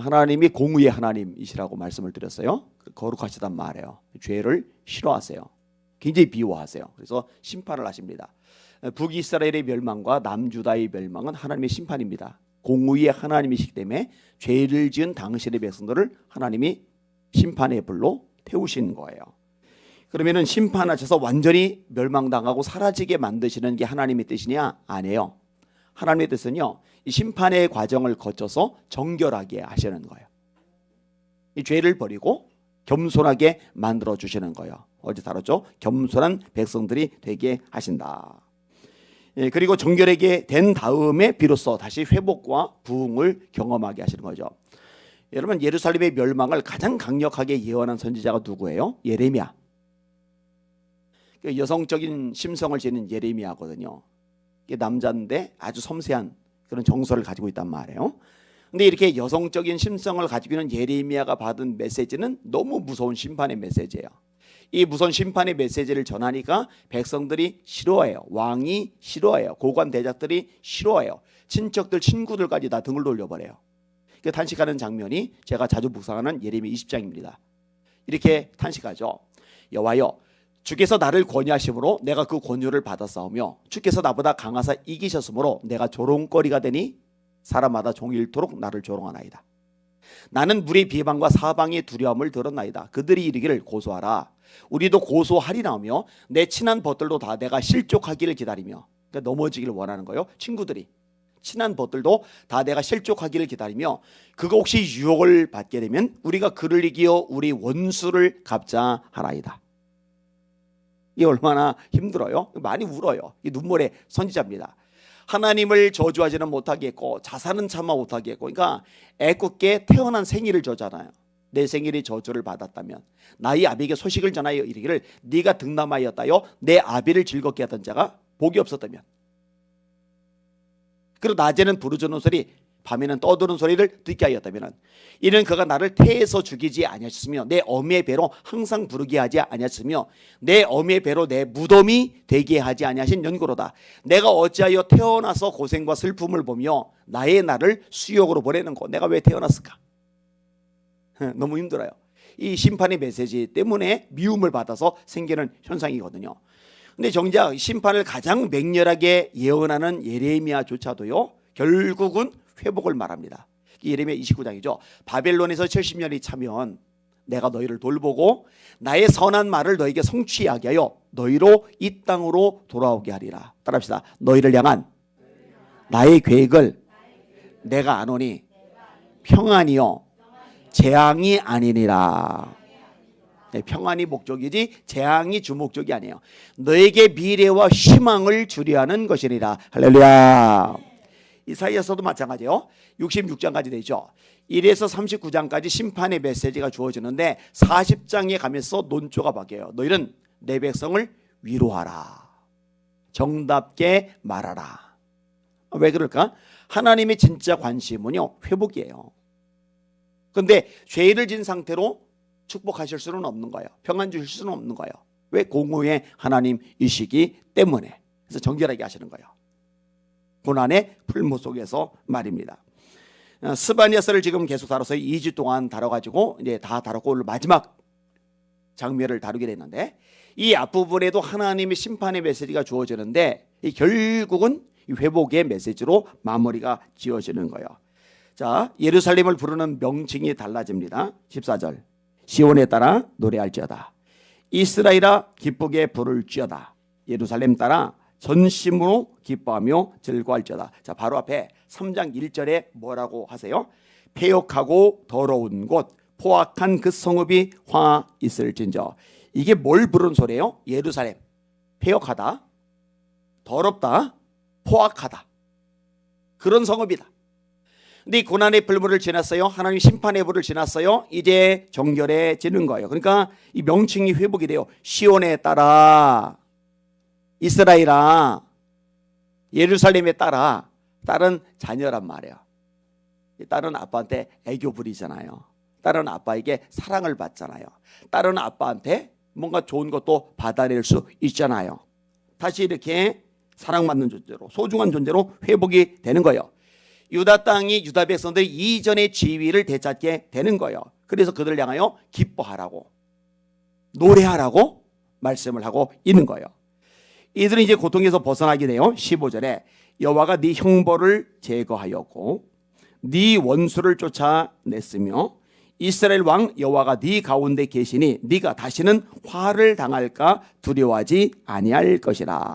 하나님이 공의의 하나님이시라고 말씀을 드렸어요. 거룩하시단 말이에요. 죄를 싫어하세요. 굉장히 비호하세요. 그래서 심판을 하십니다. 북이스라엘의 멸망과 남유다의 멸망은 하나님의 심판입니다. 공의의 하나님이시기 때문에 죄를 지은 당신의 백성들을 하나님이 심판의 불로 태우신 거예요. 그러면은 심판하셔서 완전히 멸망당하고 사라지게 만드시는 게 하나님의 뜻이냐? 아니에요. 하나님의 뜻은요, 이 심판의 과정을 거쳐서 정결하게 하시는 거예요. 이 죄를 버리고 겸손하게 만들어 주시는 거예요. 어제 다뤘죠? 겸손한 백성들이 되게 하신다. 그리고 정결하게 된 다음에 비로소 다시 회복과 부흥을 경험하게 하시는 거죠. 여러분, 예루살렘의 멸망을 가장 강력하게 예언한 선지자가 누구예요? 예레미야. 여성적인 심성을 지닌 예레미야거든요. 남자인데 아주 섬세한 그런 정서를 가지고 있단 말이에요. 근데 이렇게 여성적인 심성을 가지고 있는 예레미야가 받은 메시지는 너무 무서운 심판의 메시지예요. 이 무서운 심판의 메시지를 전하니까 백성들이 싫어해요. 왕이 싫어해요. 고관 대작들이 싫어해요. 친척들, 친구들까지 다 등을 돌려버려요. 그 탄식하는 장면이 제가 자주 묵상하는 예레미야 20장입니다. 이렇게 탄식하죠. 여호와여, 주께서 나를 권유하심으로 내가 그 권유를 받았사오며 주께서 나보다 강하사 이기셨으므로 내가 조롱거리가 되니 사람마다 종일토록 나를 조롱하나이다. 나는 물의 비방과 사방의 두려움을 들었나이다. 그들이 이르기를 고소하라. 우리도 고소하리라며 내 친한 벗들도 다 내가 실족하기를 기다리며, 그러니까 넘어지기를 원하는 거예요. 친구들이 친한 벗들도 다 내가 실족하기를 기다리며 그가 혹시 유혹을 받게 되면 우리가 그를 이기어 우리 원수를 갚자 하나이다. 이게 얼마나 힘들어요? 많이 울어요. 이 눈물의 선지자입니다. 하나님을 저주하지는 못하겠고 자살은 참아 못하겠고, 그러니까 애꿎게 태어난 생일을 저잖아요. 내 생일이 저주를 받았다면 나의 아비에게 소식을 전하여 이르기를 네가 득남하였다여 내 아비를 즐겁게 하던 자가 복이 없었다면, 그리고 낮에는 부르짖는 소리 밤에는 떠드는 소리를 듣게 하였다면 이는 그가 나를 태에서 죽이지 아니하셨으며 내 어미의 배로 항상 부르게 하지 아니하셨으며 내 어미의 배로 내 무덤이 되게 하지 아니하신 연고로다. 내가 어찌하여 태어나서 고생과 슬픔을 보며 나의 날을 수욕으로 보내는 거. 내가 왜 태어났을까? 너무 힘들어요. 이 심판의 메시지 때문에 미움을 받아서 생기는 현상이거든요. 근데 정작 심판을 가장 맹렬하게 예언하는 예레미야조차도요, 결국은 회복을 말합니다. 예레미야 29장이죠. 바벨론에서 70년이 차면 내가 너희를 돌보고 나의 선한 말을 너에게 성취하게 하여 너희로 이 땅으로 돌아오게 하리라. 따라합시다. 너희를 향한 나의 계획을 내가 아노니 평안이요 재앙이 아니니라. 네, 평안이 목적이지 재앙이 주목적이 아니에요. 너에게 미래와 희망을 주려 하는 것이니라. 할렐루야. 이사야서도 마찬가지예요. 66장까지 되죠. 1에서 39장까지 심판의 메시지가 주어지는데 40장에 가면서 논조가 바뀌어요. 너희는 내 백성을 위로하라. 정답게 말하라. 왜 그럴까? 하나님의 진짜 관심은요, 회복이에요. 그런데 죄를 진 상태로 축복하실 수는 없는 거예요. 평안 주실 수는 없는 거예요. 왜? 공의의 하나님이시기 때문에. 그래서 정결하게 하시는 거예요. 고난의 풀무 속에서 말입니다. 스바냐서를 지금 계속 다뤄서 2주 동안 다뤄가지고 이제 다 다뤘고 오늘 마지막 장면을 다루게 됐는데, 이 앞부분에도 하나님의 심판의 메시지가 주어지는데 이 결국은 이 회복의 메시지로 마무리가 지어지는 거예요. 자, 예루살렘을 부르는 명칭이 달라집니다. 14절. 시온에 따라 노래할지어다. 이스라엘아 기쁘게 부를지어다. 예루살렘 따라 전심으로 기뻐하며 즐거워할지어다. 자, 바로 앞에 3장 1절에 뭐라고 하세요? 폐역하고 더러운 곳 포악한 그 성읍이 화 있을진저. 이게 뭘 부른 소리예요? 예루살렘. 폐역하다, 더럽다, 포악하다, 그런 성읍이다. 근데 이 고난의 불물을 지났어요. 하나님 심판의 불을 지났어요. 이제 정결해지는 거예요. 그러니까 이 명칭이 회복이 돼요. 시온에 따라, 이스라엘아, 예루살렘에 따라. 딸은 자녀란 말이에요. 딸은 아빠한테 애교 부리잖아요. 딸은 아빠에게 사랑을 받잖아요. 딸은 아빠한테 뭔가 좋은 것도 받아낼 수 있잖아요. 다시 이렇게 사랑받는 존재로, 소중한 존재로 회복이 되는 거예요. 유다 땅이 유다 백성들이 이전의 지위를 되찾게 되는 거예요. 그래서 그들을 향하여 기뻐하라고, 노래하라고 말씀을 하고 있는 거예요. 이들은 이제 고통에서 벗어나게 돼요. 15절에 여호와가 네 형벌을 제거하였고 네 원수를 쫓아냈으며 이스라엘 왕 여호와가 네 가운데 계시니 네가 다시는 화를 당할까 두려워하지 아니할 것이라.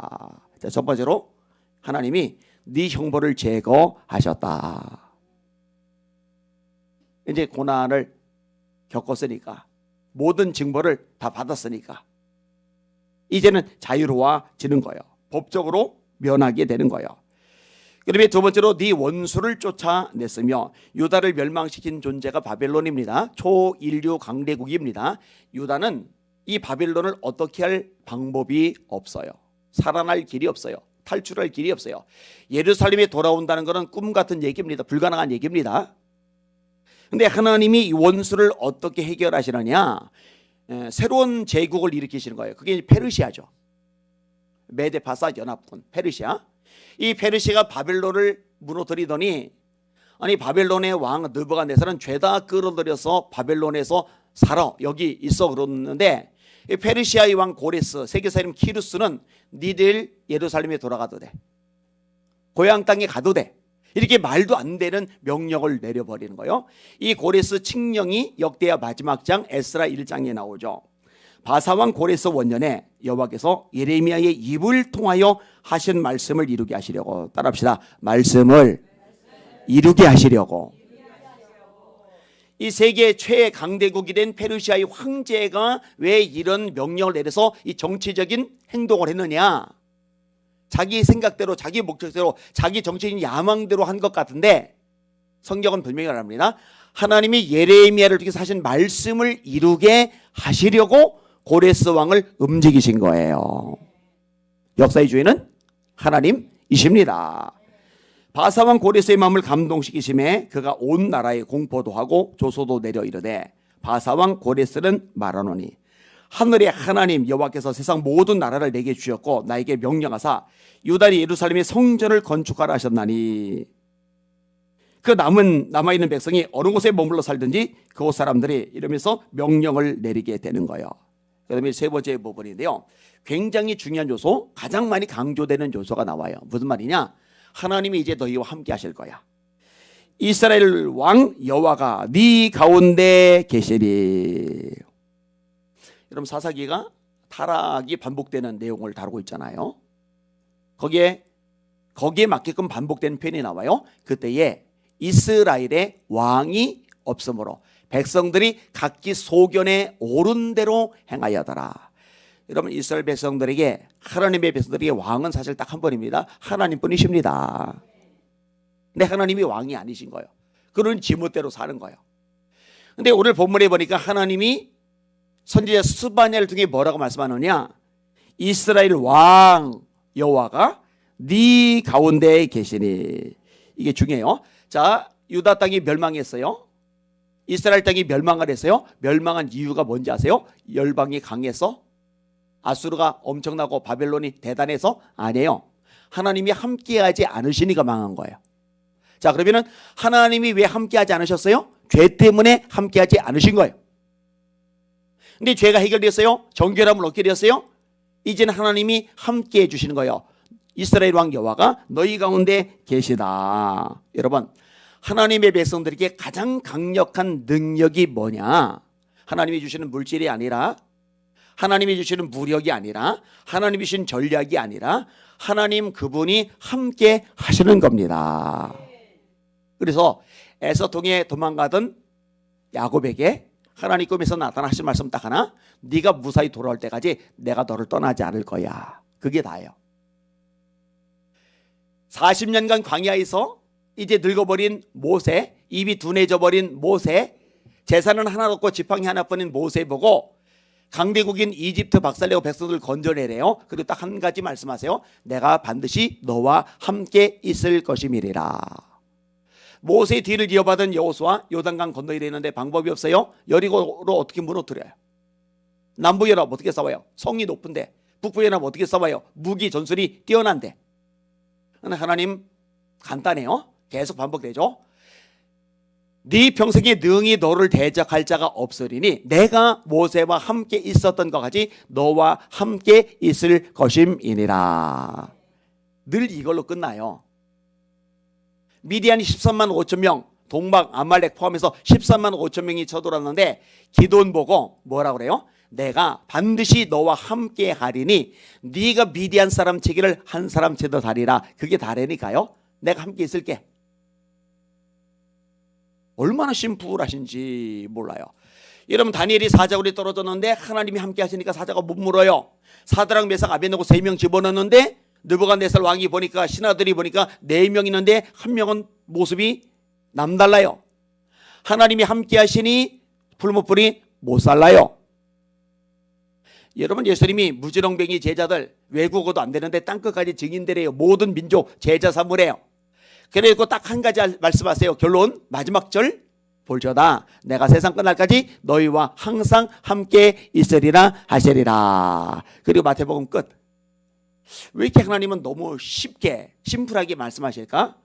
자, 첫 번째로 하나님이 네 형벌을 제거하셨다. 이제 고난을 겪었으니까, 모든 징벌을 다 받았으니까 이제는 자유로워지는 거예요. 법적으로 면하게 되는 거예요. 그다음에 두 번째로 네 원수를 쫓아냈으며, 유다를 멸망시킨 존재가 바벨론입니다. 초인류 강대국입니다. 유다는 이 바벨론을 어떻게 할 방법이 없어요. 살아날 길이 없어요. 탈출할 길이 없어요. 예루살렘에 돌아온다는 것은 꿈 같은 얘기입니다. 불가능한 얘기입니다. 근데 하나님이 이 원수를 어떻게 해결하시느냐, 새로운 제국을 일으키시는 거예요. 그게 페르시아죠. 메데파사 연합군 페르시아. 이 페르시아가 바벨론을 무너뜨리더니, 아니 바벨론의 왕 느부갓네살은 죄다 끌어들여서 바벨론에서 살아 여기 있어 그러는데, 이 페르시아의 왕 고레스, 세계사 이름 키루스는 니들 예루살렘에 돌아가도 돼, 고향 땅에 가도 돼, 이렇게 말도 안 되는 명령을 내려버리는 거예요. 이 고레스 칙령이 역대하 마지막 장 에스라 1장에 나오죠. 바사왕 고레스 원년에 여호와께서 예레미야의 입을 통하여 하신 말씀을 이루게 하시려고, 따라합시다. 말씀을 이루게 하시려고. 이 세계 최강대국이 된 페르시아의 황제가 왜 이런 명령을 내려서 이 정치적인 행동을 했느냐, 자기 생각대로, 자기 목적대로, 자기 정치적인 야망대로 한 것 같은데, 성경은 분명히 말합니다. 하나님이 예레미야를 통해서 하신 말씀을 이루게 하시려고 고레스 왕을 움직이신 거예요. 역사의 주인은 하나님이십니다. 바사왕 고레스의 마음을 감동시키심에 그가 온 나라에 공포도 하고 조소도 내려 이르되, 바사왕 고레스는 말하노니 하늘의 하나님 여호와께서 세상 모든 나라를 내게 주셨고 나에게 명령하사 유다리 예루살렘의 성전을 건축하라 하셨나니, 그 남아있는 백성이 어느 곳에 머물러 살든지 그곳 사람들이 이러면서 명령을 내리게 되는 거예요. 그 다음에 세 번째 부분인데요, 굉장히 중요한 요소, 가장 많이 강조되는 요소가 나와요. 무슨 말이냐, 하나님이 이제 너희와 함께 하실 거야. 이스라엘 왕 여호와가 네 가운데 계시리. 여러분, 사사기가 타락이 반복되는 내용을 다루고 있잖아요. 거기에 맞게끔 반복되는 표현이 나와요. 그때에 이스라엘의 왕이 없으므로 백성들이 각기 소견에 옳은 대로 행하여더라. 여러분, 이스라엘 백성들에게, 하나님의 백성들에게 왕은 사실 딱 한 번입니다. 하나님뿐이십니다. 근데 하나님이 왕이 아니신 거예요. 그런 지멋대로 사는 거예요. 근데 오늘 본문에 보니까 하나님이 선지자 스바냐를 통해 뭐라고 말씀하느냐, 이스라엘 왕 여호와가 네 가운데에 계시니. 이게 중요해요. 자, 유다 땅이 멸망했어요. 이스라엘 땅이 멸망을 했어요. 멸망한 이유가 뭔지 아세요? 열방이 강해서? 아수르가 엄청나고 바벨론이 대단해서? 아니에요. 하나님이 함께하지 않으시니까 망한 거예요. 자, 그러면은 하나님이 왜 함께하지 않으셨어요? 죄 때문에 함께하지 않으신 거예요. 근데 죄가 해결됐어요. 정결함을 얻게 되었어요. 이제는 하나님이 함께해 주시는 거예요. 이스라엘 왕 여호와가 너희 가운데 계시다. 여러분, 하나님의 백성들에게 가장 강력한 능력이 뭐냐? 하나님이 주시는 물질이 아니라, 하나님이 주시는 무력이 아니라, 하나님이 주신 전략이 아니라, 하나님 그분이 함께 하시는 겁니다. 그래서 에서통에 도망가던 야곱에게 하나님 꿈에서 나타나신 말씀 딱 하나, 네가 무사히 돌아올 때까지 내가 너를 떠나지 않을 거야. 그게 다예요. 40년간 광야에서 이제 늙어버린 모세, 입이 둔해져버린 모세, 재산은 하나 없고 지팡이 하나뿐인 모세 보고 강대국인 이집트 박살내고 백성들을 건져내래요. 그리고 딱 한 가지 말씀하세요. 내가 반드시 너와 함께 있을 것임이리라. 모세의 뒤를 이어받은 여호수아, 요단강 건너야 되는데 방법이 없어요. 여리고로 어떻게 무너뜨려요? 남부연합 어떻게 싸워요? 성이 높은데. 북부연합 어떻게 싸워요? 무기 전술이 뛰어난데. 하나님 간단해요. 계속 반복되죠. 네 평생에 능히 너를 대적할 자가 없으리니 내가 모세와 함께 있었던 것 같이 너와 함께 있을 것임이니라. 늘 이걸로 끝나요. 미디안이 13만 5천 명, 동방 아말렉 포함해서 13만 5천 명이 쳐들어왔는데 기드온 보고 뭐라고 그래요? 내가 반드시 너와 함께 하리니 네가 미디안 사람 치기를 한 사람 치듯 하리라. 그게 다래니까요. 내가 함께 있을게. 얼마나 심플하신지 몰라요. 여러분 다니엘이 사자굴에 떨어졌는데 하나님이 함께 하시니까 사자가 못 물어요. 사드락 메삭 아벤느고 3명 집어넣었는데 느부갓네살 왕이 보니까 신하들이 보니까 4명 있는데 한 명은 모습이 남달라요. 하나님이 함께 하시니 풀무불이 못 살라요. 여러분 예수님이 무지렁뱅이 제자들 외국어도 안 되는데 땅끝까지 증인되래요. 모든 민족 제자 삼으래요. 그리고 딱 한 가지 말씀하세요. 결론 마지막 절 볼저다 내가 세상 끝날까지 너희와 항상 함께 있으리라 하시리라. 그리고 마태복음 끝. 왜 이렇게 하나님은 너무 쉽게 심플하게 말씀하실까?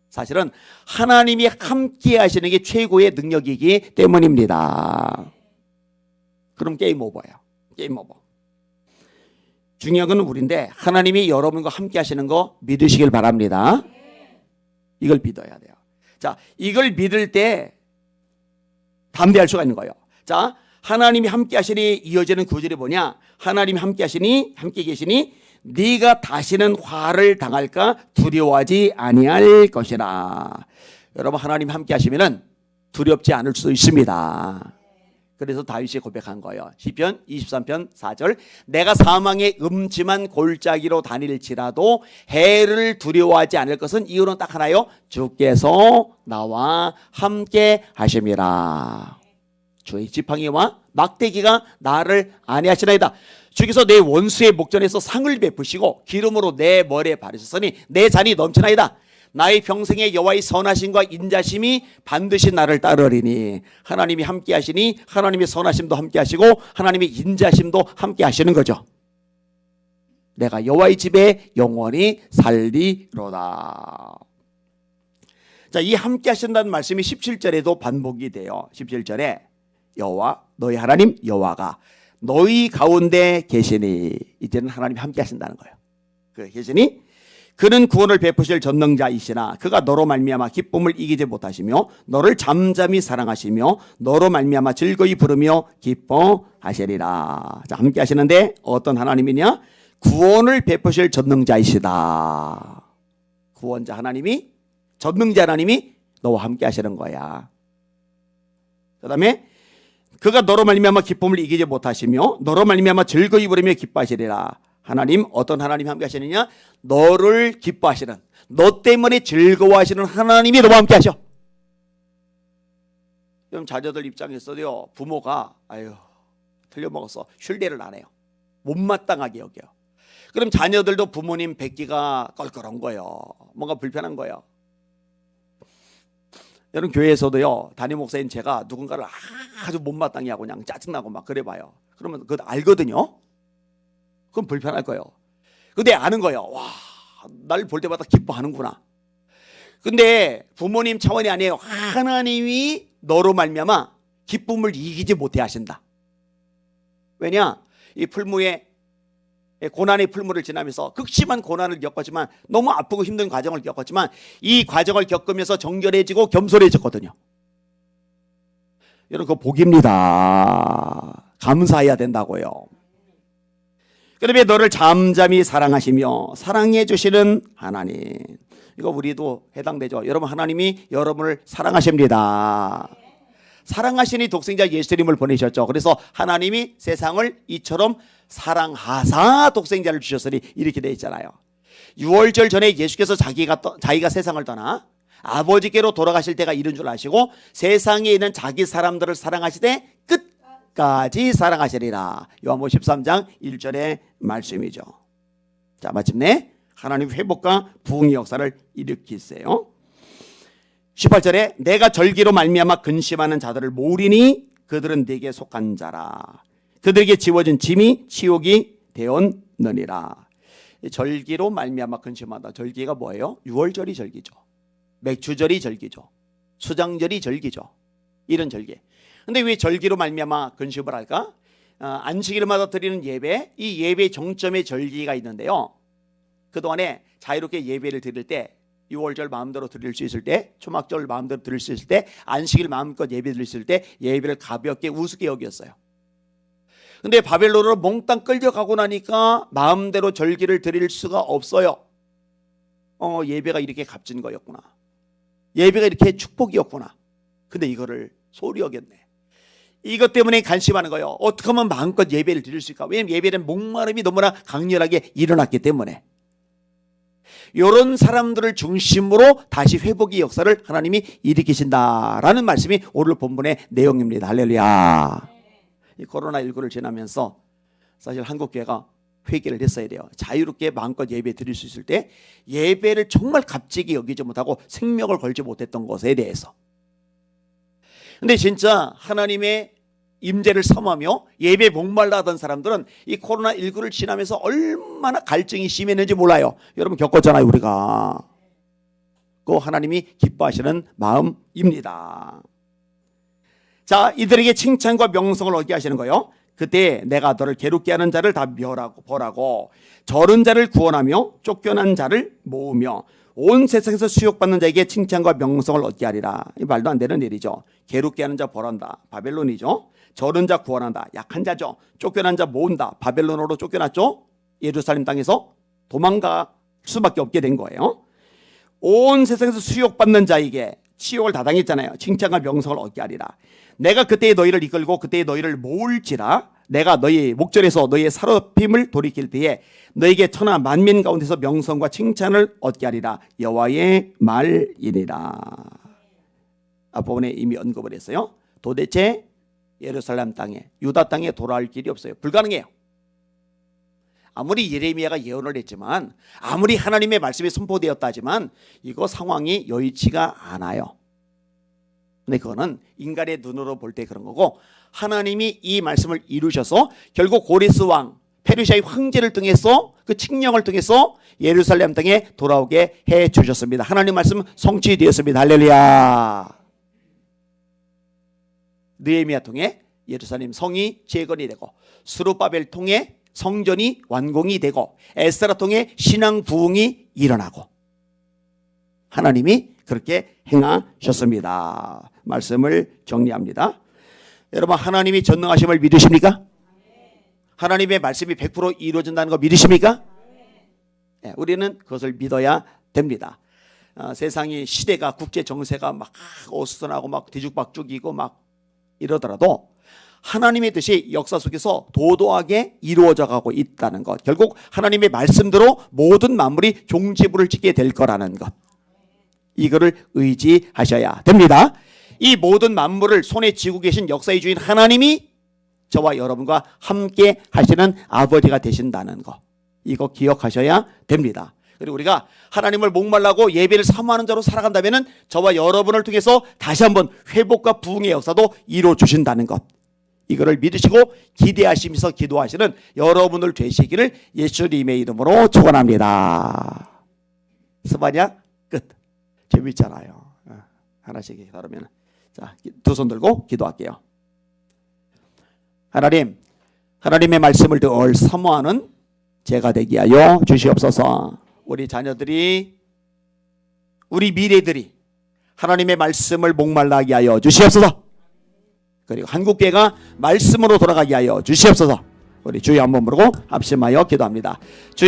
사실은 하나님이 함께 하시는 게 최고의 능력이기 때문입니다. 그럼 게임 오버예요. 게임 오버. 중요한 건 우리인데 하나님이 여러분과 함께 하시는 거 믿으시길 바랍니다. 이걸 믿어야 돼요. 자, 이걸 믿을 때 담대할 수가 있는 거예요. 자, 하나님이 함께 하시니 이어지는 구절이 뭐냐? 하나님이 함께 하시니 함께 계시니 네가 다시는 화를 당할까 두려워하지 아니할 것이라. 여러분 하나님 함께 하시면은 두렵지 않을 수 있습니다. 그래서 다윗이 고백한 거예요. 시편 23편 4절 내가 사망의 음침한 골짜기로 다닐지라도 해를 두려워하지 않을 것은 이유는 딱 하나요. 주께서 나와 함께 하심이라. 주의 지팡이와 막대기가 나를 안위하시나이다. 주께서 내 원수의 목전에서 상을 베푸시고 기름으로 내 머리에 바르셨으니 내 잔이 넘치나이다. 나의 평생에 여호와의 선하심과 인자심이 반드시 나를 따르리니. 하나님이 함께 하시니 하나님의 선하심도 함께 하시고 하나님의 인자심도 함께 하시는 거죠. 내가 여호와의 집에 영원히 살리로다. 자, 이 함께 하신다는 말씀이 17절에도 반복이 돼요. 17절에 여호와 너희 하나님 여호와가 너희 가운데 계시니. 이제는 하나님이 함께 하신다는 거예요. 그 계시니 그는 구원을 베푸실 전능자이시나 그가 너로 말미암아 기쁨을 이기지 못하시며 너를 잠잠히 사랑하시며 너로 말미암아 즐거이 부르며 기뻐하시리라. 자, 함께 하시는데 어떤 하나님이냐? 구원을 베푸실 전능자이시다. 구원자 하나님이, 전능자 하나님이 너와 함께 하시는 거야. 그 다음에 그가 너로 말미암아 기쁨을 이기지 못하시며 너로 말미암아 즐거이 부르며 기뻐하시리라. 하나님, 어떤 하나님이 함께 하시느냐? 너를 기뻐하시는, 너 때문에 즐거워하시는 하나님이 너와 함께 하셔. 그럼 자녀들 입장에서도요, 부모가 아유 틀려먹었어 쉴대를 안 해요. 못마땅하게 여겨요. 그럼 자녀들도 부모님 뵙기가 껄껄한 거예요. 뭔가 불편한 거예요. 여러분 교회에서도요, 담임 목사인 제가 누군가를 아주 못마땅해 하고 그냥 짜증나고 막 그래 봐요. 그러면 그거 알거든요. 그럼 불편할 거예요. 근데 아는 거예요. 와, 날 볼 때마다 기뻐하는구나. 근데 부모님 차원이 아니에요. 하나님이 너로 말미암아 기쁨을 이기지 못해 하신다. 왜냐? 이 풀무에 고난의 풀무를 지나면서 극심한 고난을 겪었지만, 너무 아프고 힘든 과정을 겪었지만 이 과정을 겪으면서 정결해지고 겸손해졌거든요. 여러분 그거 복입니다. 감사해야 된다고요. 그다음에 너를 잠잠히 사랑하시며 사랑해 주시는 하나님. 이거 우리도 해당되죠. 여러분 하나님이 여러분을 사랑하십니다. 사랑하시니 독생자 예수님을 보내셨죠. 그래서 하나님이 세상을 이처럼 사랑하사 독생자를 주셨으니 이렇게 되어 있잖아요. 6월절 전에 예수께서 자기가 세상을 떠나 아버지께로 돌아가실 때가 이른 줄 아시고 세상에 있는 자기 사람들을 사랑하시되 끝까지 사랑하시리라. 요한복음 13장 1절의 말씀이죠. 자, 마침내 하나님 회복과 부흥의 역사를 일으키세요. 18절에 내가 절기로 말미암아 근심하는 자들을 모으리니 그들은 내게 속한 자라. 그들에게 지워진 짐이 치욕이 되었느니라. 절기로 말미암아 근심한다. 절기가 뭐예요? 6월절이 절기죠. 맥주절이 절기죠. 수장절이 절기죠. 이런 절기. 근데 왜 절기로 말미암아 근심을 할까? 안식일마다 드리는 예배, 이 예배 정점의 절기가 있는데요. 그동안에 자유롭게 예배를 드릴 때, 6월절 마음대로 드릴 수 있을 때, 초막절 마음대로 드릴 수 있을 때, 안식일 마음껏 예배 드릴 수 있을 때 예배를 가볍게 우습게 여겼어요. 근데 바벨론으로 몽땅 끌려가고 나니까 마음대로 절기를 드릴 수가 없어요. 예배가 이렇게 값진 거였구나. 예배가 이렇게 축복이었구나. 근데 이거를 소홀히 여겼네. 이것 때문에 간심하는 거예요. 어떻게 하면 마음껏 예배를 드릴 수 있을까? 왜냐하면 예배는 목마름이 너무나 강렬하게 일어났기 때문에. 이런 사람들을 중심으로 다시 회복의 역사를 하나님이 일으키신다라는 말씀이 오늘 본문의 내용입니다. 할렐루야. 이 코로나19를 지나면서 사실 한국교회가 회개를 했어야 돼요. 자유롭게 마음껏 예배 드릴 수 있을 때 예배를 정말 값지게 여기지 못하고 생명을 걸지 못했던 것에 대해서. 근데 진짜 하나님의 임재를 섬하며 예배 목말라 하던 사람들은 이 코로나19를 지나면서 얼마나 갈증이 심했는지 몰라요. 여러분 겪었잖아요, 우리가. 그 하나님이 기뻐하시는 마음입니다. 자, 이들에게 칭찬과 명성을 얻게 하시는 거예요. 그때 내가 너를 괴롭게 하는 자를 다 멸하고 벌하고 저른 자를 구원하며 쫓겨난 자를 모으며 온 세상에서 수욕받는 자에게 칭찬과 명성을 얻게 하리라. 이 말도 안 되는 일이죠. 괴롭게 하는 자 벌한다. 바벨론이죠. 저른 자 구원한다. 약한 자죠. 쫓겨난 자 모은다. 바벨론으로 쫓겨났죠. 예루살렘 땅에서 도망갈 수밖에 없게 된 거예요. 온 세상에서 수욕받는 자에게 치욕을 다 당했잖아요. 칭찬과 명성을 얻게 하리라. 내가 그때의 너희를 이끌고 그때의 너희를 모을지라. 내가 너희 목전에서 너희의 사로핌을 돌이킬 때에 너희에게 천하 만민 가운데서 명성과 칭찬을 얻게 하리라. 여호와의 말이니라. 앞부분에 이미 언급을 했어요. 도대체 예루살렘 땅에, 유다 땅에 돌아올 길이 없어요. 불가능해요. 아무리 예레미야가 예언을 했지만, 아무리 하나님의 말씀이 선포되었다 하지만 이거 상황이 여의치가 않아요. 근데 그거는 인간의 눈으로 볼 때 그런 거고, 하나님이 이 말씀을 이루셔서 결국 고레스 왕, 페르시아의 황제를 통해서, 그 칙령을 통해서 예루살렘 땅에 돌아오게 해 주셨습니다. 하나님 말씀 성취되었습니다. 할렐루야. 느헤미야 통해 예루살렘 성이 재건이 되고, 스룹바벨 통해 성전이 완공이 되고, 에스라 통해 신앙 부흥이 일어나고, 하나님이 그렇게 행하셨습니다. 말씀을 정리합니다. 여러분, 하나님이 전능하심을 믿으십니까? 하나님의 말씀이 100% 이루어진다는 거 믿으십니까? 네, 우리는 그것을 믿어야 됩니다. 세상이, 시대가, 국제 정세가 막 어수선하고 막 뒤죽박죽이고 막 이러더라도 하나님의 뜻이 역사 속에서 도도하게 이루어져 가고 있다는 것, 결국 하나님의 말씀대로 모든 만물이 종지부를 찍게 될 거라는 것, 이거를 의지하셔야 됩니다. 이 모든 만물을 손에 쥐고 계신 역사의 주인 하나님이 저와 여러분과 함께 하시는 아버지가 되신다는 것, 이거 기억하셔야 됩니다. 그리고 우리가 하나님을 목말라고 예배를 사모하는 자로 살아간다면 저와 여러분을 통해서 다시 한번 회복과 부흥의 역사도 이루어 주신다는 것, 이거를 믿으시고 기대하시면서 기도하시는 여러분들 되시기를 예수님의 이름으로 축원합니다. 스바냐 끝. 재밌잖아요. 하나씩 그러면, 자, 두 손 들고 기도할게요. 하나님, 하나님의 말씀을 늘 사모하는 제가 되게 하여 주시옵소서. 우리 자녀들이, 우리 미래들이 하나님의 말씀을 목말라게 하여 주시옵소서. 그리고 한국교회가 말씀으로 돌아가게 하여 주시옵소서. 우리 주여 한번 부르고 합심하여 기도합니다. 주여